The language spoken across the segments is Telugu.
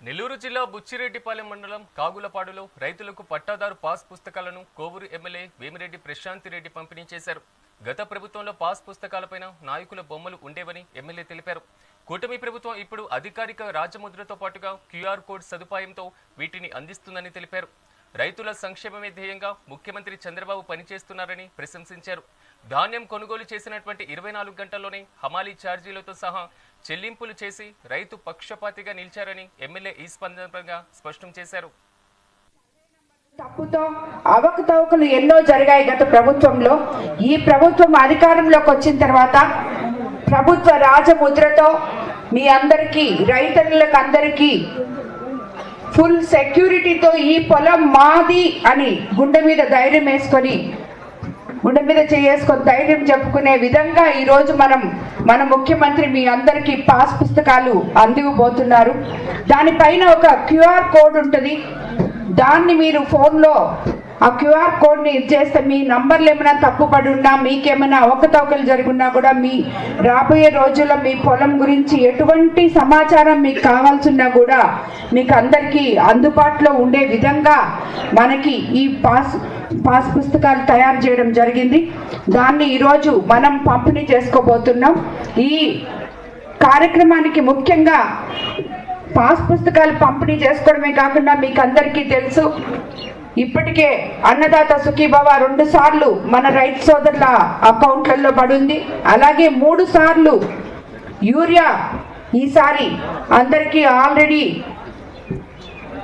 నెల్లూరు జిల్లా బుచ్చిరెడ్డిపాలెం మండలం కాగులపాడులో రైతులకు పట్టాదారు పాస్ పుస్తకాలను కోవూరు ఎమ్మెల్యే వేమిరెడ్డి ప్రశాంతిరెడ్డి పంపిణీ చేశారు. గత ప్రభుత్వంలో పాస్ పుస్తకాలపైన నాయకుల బొమ్మలు ఉండేవని ఎమ్మెల్యే తెలిపారు. కూటమి ప్రభుత్వం ఇప్పుడు అధికారిక రాజముద్రతో పాటుగా క్యూఆర్ కోడ్ సదుపాయంతో వీటిని అందిస్తుందని తెలిపారు. రైతుల సంక్షేమమే ధ్యేయంగా ముఖ్యమంత్రి చంద్రబాబు పనిచేస్తున్నారని ప్రశంసించారు. ధాన్యం కొనుగోలు చేసినటువంటి 24 గంటల్లోనే హమాలీ ఛార్జీలతో సహా చెల్లింపులు చేసి రైతు పక్షపాతిగా నిలిచారని ఎమ్మెల్యే ఈ సందర్భంగా స్పష్టం చేశారు. తప్పుతో అవకతవకలు ఎన్నో జరిగాయి గత ప్రభుత్వంలో. ఈ ప్రభుత్వం అధికారంలోకి వచ్చిన తర్వాత ప్రభుత్వ రాజముద్రతో మీ అందరికీ రైతులకు అందరికీ ఫుల్ సెక్యూరిటీతో ఈ పొలం మాది అని గుండె మీద ధైర్యం వేసుకొని ధైర్యం చెప్పుకునే విధంగా ఈరోజు మన ముఖ్యమంత్రి మీ అందరికీ పాస్ పుస్తకాలు అందివ్వబోతున్నారు. దానిపైన ఒక క్యూఆర్ కోడ్ ఉంటుంది. దాన్ని మీరు ఫోన్లో ఆ క్యూఆర్ కోడ్ని ఇచ్చేస్తే మీ నంబర్లు ఏమైనా తప్పుపడి ఉన్నా, మీకేమైనా అవకతవకలు జరుగున్నా కూడా మీ రాబోయే రోజుల్లో మీ పొలం గురించి ఎటువంటి సమాచారం మీకు కావాల్సిన్నా కూడా మీకు అందరికీ అందుబాటులో ఉండే విధంగా మనకి ఈ పాస్ పుస్తకాలు తయారు చేయడం జరిగింది. దాన్ని ఈరోజు మనం పంపిణీ చేసుకోబోతున్నాం. ఈ కార్యక్రమానికి ముఖ్యంగా పాస్ పుస్తకాలు పంపిణీ చేసుకోవడమే కాకుండా మీకు అందరికీ తెలుసు, ఇప్పటికే అన్నదాత సుఖీభవ 2 సార్లు మన రైతు సోదరుల అకౌంట్లలో పడింది. అలాగే 3 సార్లు యూరియా ఈసారి అందరికీ ఆల్రెడీ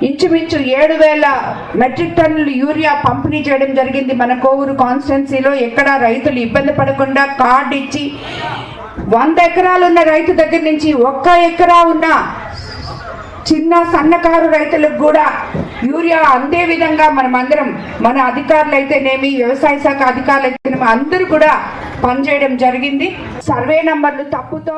ఇంచుమించు 7,000 మెట్రిక్ టన్నులు యూరియా పంపిణీ చేయడం జరిగింది. మన కోవూరు కాన్స్టిట్యున్సీలో ఎక్కడ రైతులు ఇబ్బంది పడకుండా కార్డు ఇచ్చి 100 ఎకరాలు ఉన్న రైతు దగ్గర నుంచి 1 ఎకరా ఉన్న చిన్న సన్నకారు రైతులకు కూడా యూరియా అందే విధంగా మనమందరం, మన అధికారులు అయితేనేమి, వ్యవసాయ శాఖ అధికారులు అయితేనేమి అందరూ కూడా పనిచేయడం జరిగింది. సర్వే నంబర్లు తప్పుతో